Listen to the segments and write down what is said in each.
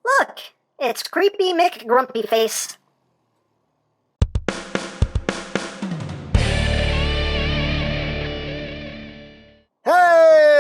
Look, it's Creepy Mick Grumpy Face. Hey!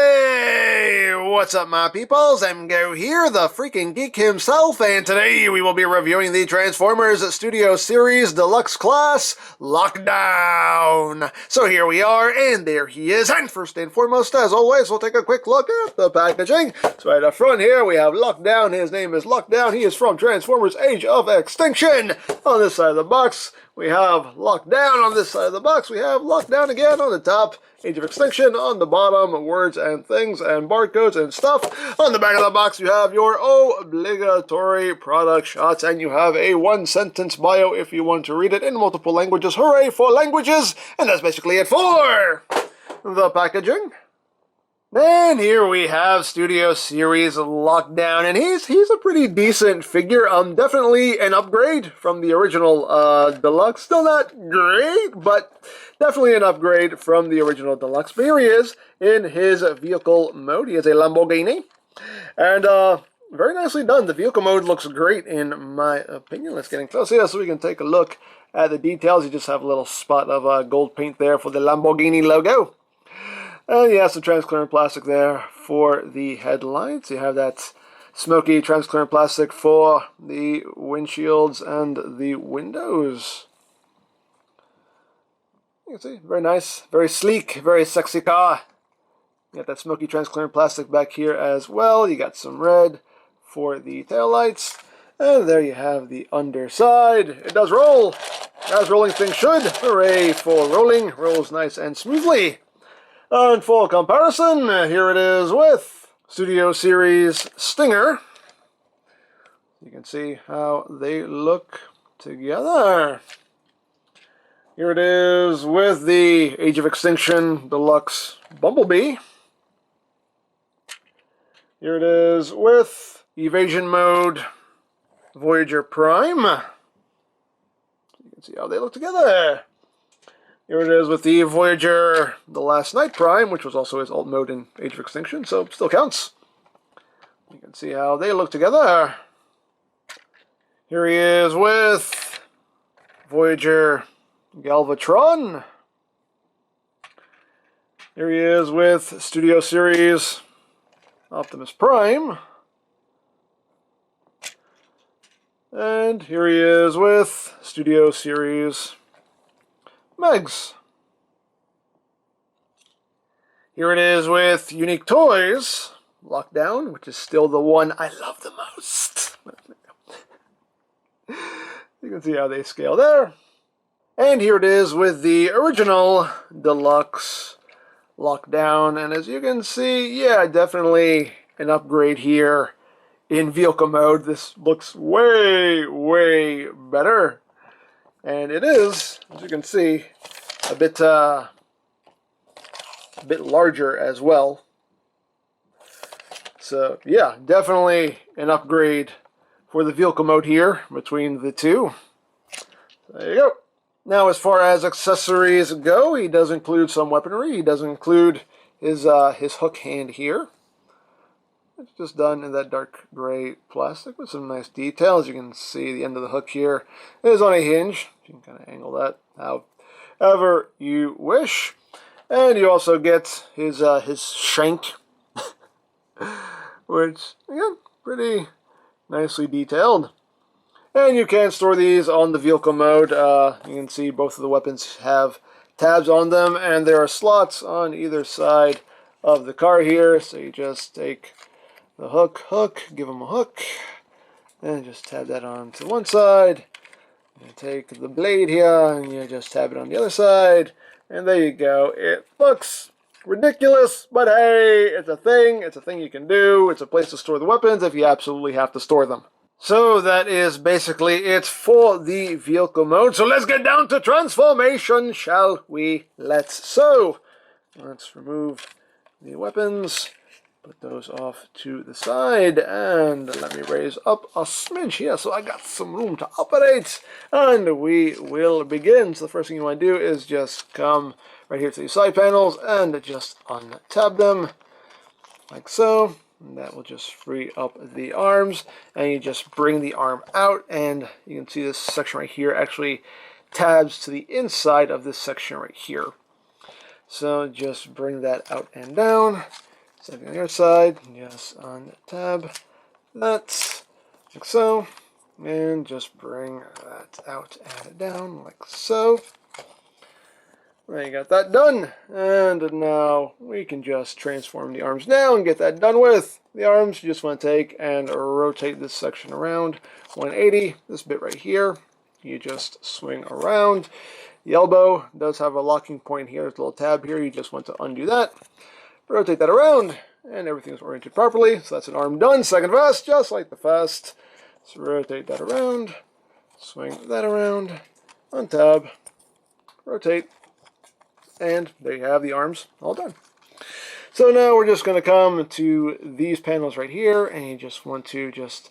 What's up, my peoples? EmGo here, the freaking geek himself, and today we will be reviewing the Transformers Studio Series Deluxe Class Lockdown. So here we are, and there he is. And first and foremost, as always, we'll take a quick look at the packaging. So right up front here, we have Lockdown. His name is Lockdown. He is from Transformers Age of Extinction. On this side of the box, we have Lockdown. On this side of the box, we have Lockdown again on the top. Age of Extinction on the bottom, words and things and barcodes and stuff. On the back of the box, you have your obligatory product shots, and you have a one-sentence bio if you want to read it in multiple languages. Hooray for languages! And that's basically it for the packaging. And here we have Studio Series Lockdown, and he's a pretty decent figure. Definitely an upgrade from the original Deluxe. Still not great, but definitely an upgrade from the original Deluxe. But here he is in his vehicle mode. He is a Lamborghini, and very nicely done. The vehicle mode looks great in my opinion. Let's get in close here so we can take a look at the details. You just have a little spot of gold paint there for the Lamborghini logo. And you have some transparent plastic there for the headlights. You have that smoky transparent plastic for the windshields and the windows. You can see, very nice, very sleek, very sexy car. You got that smoky transparent plastic back here as well. You got some red for the taillights. And there you have the underside. It does roll, as rolling things should. Hooray for rolling. Rolls nice and smoothly. And for comparison, here it is with Studio Series Stinger. You can see how they look together. Here it is with the Age of Extinction Deluxe Bumblebee. Here it is with Evasion Mode Voyager Prime. You can see how they look together. Here it is with the Voyager The Last Night Prime, which was also his alt mode in Age of Extinction, so still counts. You can see how they look together. Here he is with Voyager Galvatron. Here he is with Studio Series Optimus Prime. And here he is with Studio Series Megs. Here it is with Unique Toys Lockdown, which is still the one I love the most. You can see how they scale there. And here it is with the original Deluxe Lockdown. And as you can see, yeah, definitely an upgrade here in vehicle mode. This looks way, way better. And it is, as you can see, a bit larger as well. So yeah, definitely an upgrade for the vehicle mode here between the two. There you go. Now, as far as accessories go, he does include some weaponry. He does include his hook hand here. It's just done in that dark gray plastic with some nice details. You can see the end of the hook here is on a hinge. You can kind of angle that however you wish. And you also get his shank, which, again, pretty nicely detailed. And you can store these on the vehicle mode. You can see both of the weapons have tabs on them, and there are slots on either side of the car here. So you just take the hook, give them a hook, and just tab that on to one side. And take the blade here, and you just tab it on the other side, and there you go. It looks ridiculous, but hey, it's a thing you can do. It's a place to store the weapons if you absolutely have to store them. So that is basically it for the vehicle mode. So let's get down to transformation, shall we? Let's remove the weapons. Put those off to the side, and let me raise up a smidge here so I got some room to operate, and we will begin. So the first thing you want to do is just come right here to these side panels and just untab them like so. And that will just free up the arms, and you just bring the arm out, and you can see this section right here actually tabs to the inside of this section right here. So just bring that out and down. Same on the other side, just untab that, like so, and just bring that out and down, like so. There, you got that done, and now we can just transform the arms now and get that done with. The arms, you just want to take and rotate this section around 180, this bit right here. You just swing around. The elbow does have a locking point here, there's a little tab here, you just want to undo that. Rotate that around, and everything's oriented properly. So that's an arm done, second fast, just like the fast. So rotate that around, swing that around, untab, rotate, and there you have the arms all done. So now we're just going to come to these panels right here, and you just want to just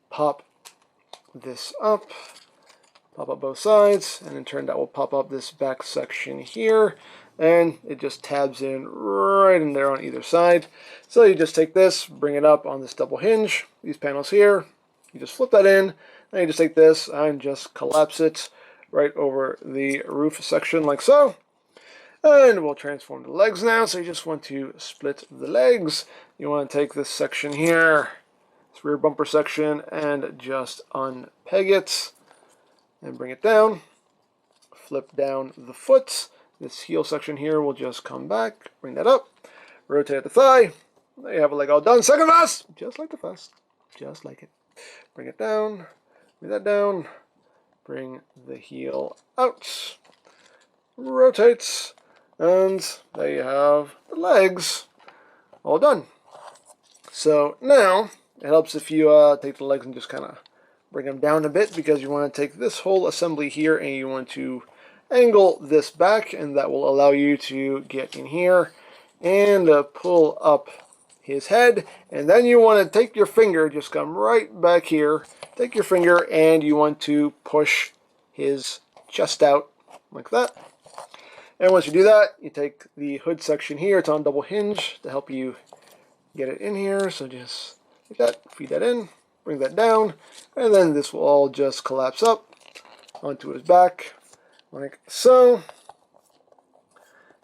pop this up, pop up both sides, and in turn that will pop up this back section here, and it just tabs in right in there on either side. So you just take this, bring it up on this double hinge, these panels here, you just flip that in, and you just take this and just collapse it right over the roof section like so. And we'll transform the legs now, so you just want to split the legs. You want to take this section here, this rear bumper section, and just unpeg it, and bring it down. Flip down the foot. This heel section here will just come back, bring that up, rotate the thigh. There you have a leg all done. Second fast, just like the first, just like it. Bring it down, bring that down, bring the heel out, rotate. And there you have the legs all done. So now it helps if you take the legs and just kind of bring them down a bit, because you want to take this whole assembly here and you want to angle this back, and that will allow you to get in here and pull up his head. And then you want to take your finger, just come right back here, take your finger, and you want to push his chest out like that. And once you do that, you take the hood section here, it's on double hinge to help you get it in here. So just like that, feed that in, bring that down, and then this will all just collapse up onto his back, like so.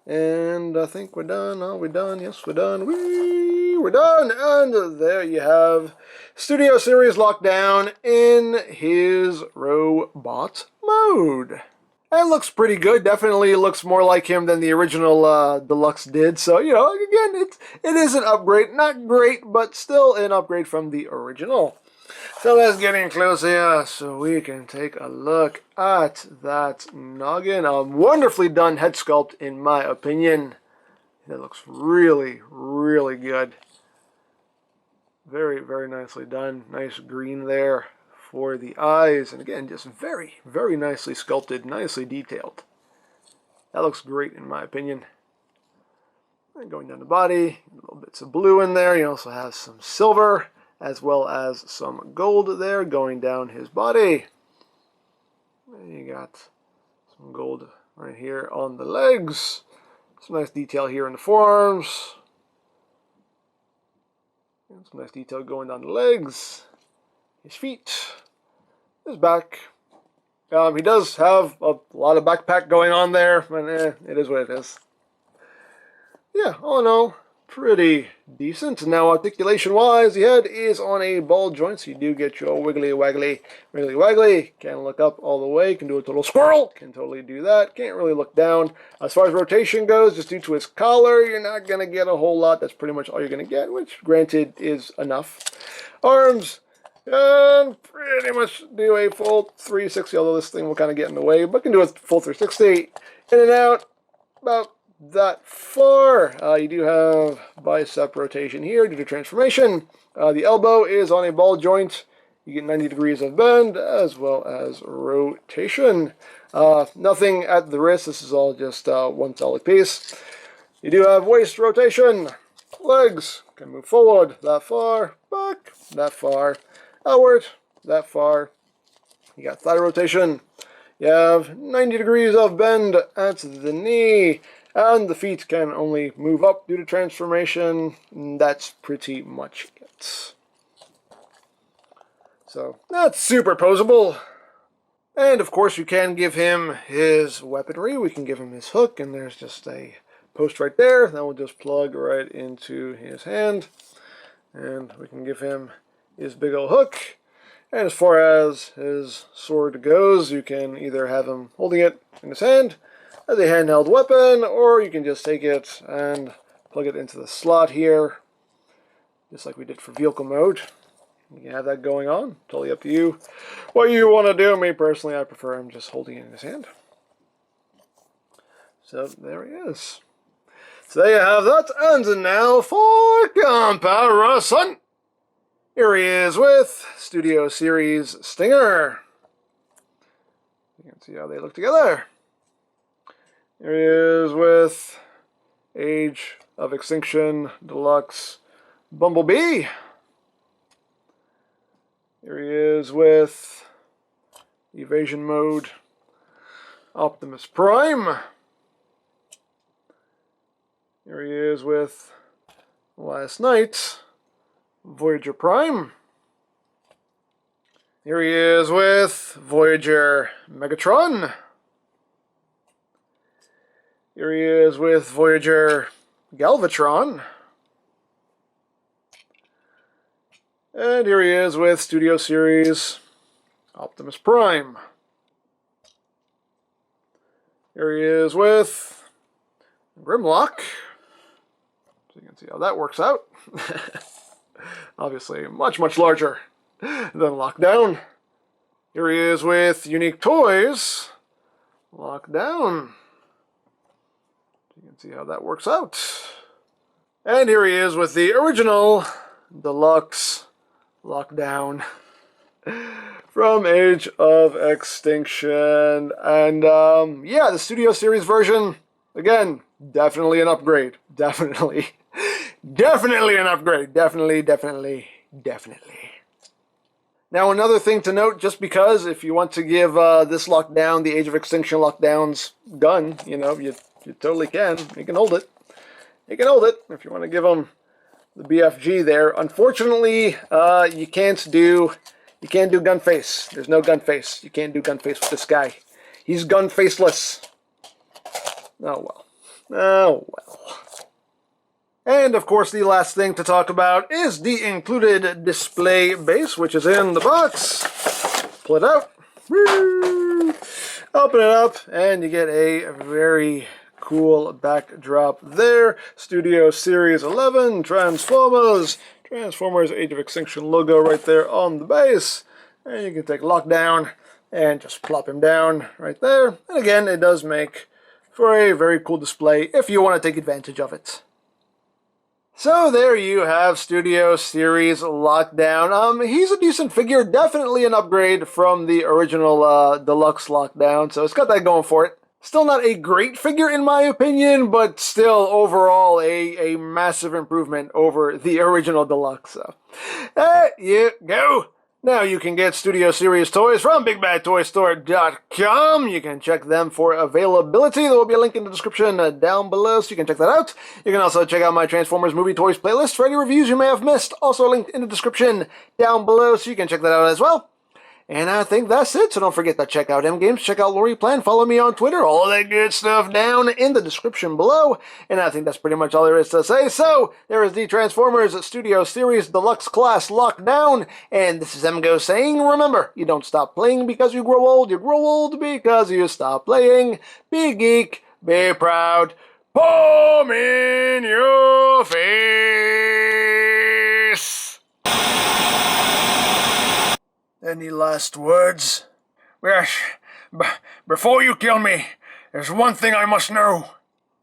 And I think we're done. Are we done? Yes, we're done. We're done! And there you have Studio Series Lockdown in his robot mode. And it looks pretty good. Definitely looks more like him than the original Deluxe did. So, you know, again, it is an upgrade. Not great, but still an upgrade from the original. So let's get in close here so we can take a look at that noggin. A wonderfully done head sculpt, in my opinion. That looks really, really good. Very, very nicely done. Nice green there for the eyes, and again, just very, very nicely sculpted, nicely detailed. That looks great in my opinion. And going down the body, little bits of blue in there. You also have some silver, as well as some gold there going down his body. And you got some gold right here on the legs. Some nice detail here in the forearms. And some nice detail going down the legs. His feet, his back. He does have a lot of backpack going on there, but it is what it is. Yeah, all in all, pretty decent. Now, articulation-wise, the head is on a ball joint, so you do get your wiggly, waggly, wiggly, waggly. Can look up all the way, can do a total squirrel, can totally do that. Can't really look down. As far as rotation goes, just due to his collar, you're not going to get a whole lot. That's pretty much all you're going to get, which, granted, is enough. Arms. And pretty much do a full 360, although this thing will kind of get in the way, but can do a full 360. In and out, about that far. You do have bicep rotation here due to transformation. The elbow is on a ball joint. You get 90 degrees of bend, as well as rotation. Nothing at the wrist. This is all just one solid piece. You do have waist rotation. Legs can move forward that far, back that far, outward, that far. You got thigh rotation. You have 90 degrees of bend at the knee, And the feet can only move up due to transformation. And that's pretty much it. So that's superposable. And of course you can give him his weaponry. We can give him his hook, and there's just a post right there. That will just plug right into his hand. And we can give him his big old hook. And as far as his sword goes, you can either have him holding it in his hand as a handheld weapon, or you can just take it and plug it into the slot here, just like we did for vehicle mode. You can have that going on. Totally up to you what you want to do. Me personally, I prefer him just holding it in his hand. So there he is. So there you have that. And now for comparison. Here he is with Studio Series Stinger. You can see how they look together. Here he is with Age of Extinction Deluxe Bumblebee. Here he is with Evasion Mode Optimus Prime. Here he is with Last Night Voyager Prime. Here he is with Voyager Megatron. Here he is with Voyager Galvatron. And here he is with Studio Series Optimus Prime. Here he is with Grimlock. So you can see how that works out. Obviously much, much larger than Lockdown. Here he is with Unique Toys Lockdown. You can see how that works out. And here he is with the original Deluxe Lockdown from Age of Extinction. And yeah, the Studio Series version, again, definitely an upgrade. Definitely an upgrade. Definitely. Now, another thing to note, just because if you want to give this Lockdown, the Age of Extinction Lockdown's gun, you know, you totally can. You can hold it. You can hold it if you want to give him the BFG there. Unfortunately, you can't do gun face. There's no gun face. You can't do gun face with this guy. He's gun faceless. Oh well. Oh well. And of course, the last thing to talk about is the included display base, which is in the box. Pull it out. Woo! Open it up, and you get a very cool backdrop there. Studio Series 11, Transformers Age of Extinction logo right there on the base. And you can take Lockdown and just plop him down right there. And again, it does make for a very cool display if you want to take advantage of it. So there you have Studio Series Lockdown. He's a decent figure, definitely an upgrade from the original Deluxe Lockdown, so it's got that going for it. Still not a great figure in my opinion, but still overall a massive improvement over the original Deluxe. So there you go. Now you can get Studio Series toys from BigBadToyStore.com. You can check them for availability. There will be a link in the description down below, so you can check that out. You can also check out my Transformers Movie Toys playlist for any reviews you may have missed. Also linked in the description down below, so you can check that out as well. And I think that's it, so don't forget to check out EmGo's, check out Lori Plan, follow me on Twitter, all of that good stuff down in the description below. And I think that's pretty much all there is to say. So, there is the Transformers Studio Series Deluxe Class Lockdown. And this is EmGo saying, remember, you don't stop playing because you grow old because you stop playing. Be geek, be proud, palm in your face. Any last words? Yes, before you kill me, there's one thing I must know.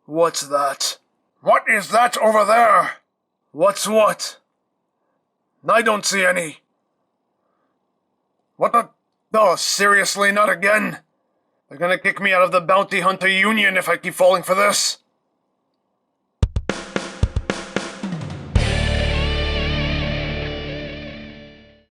What's that? What is that over there? What's what? I don't see any. What the? Oh, seriously, not again? They're gonna kick me out of the Bounty Hunter Union if I keep falling for this.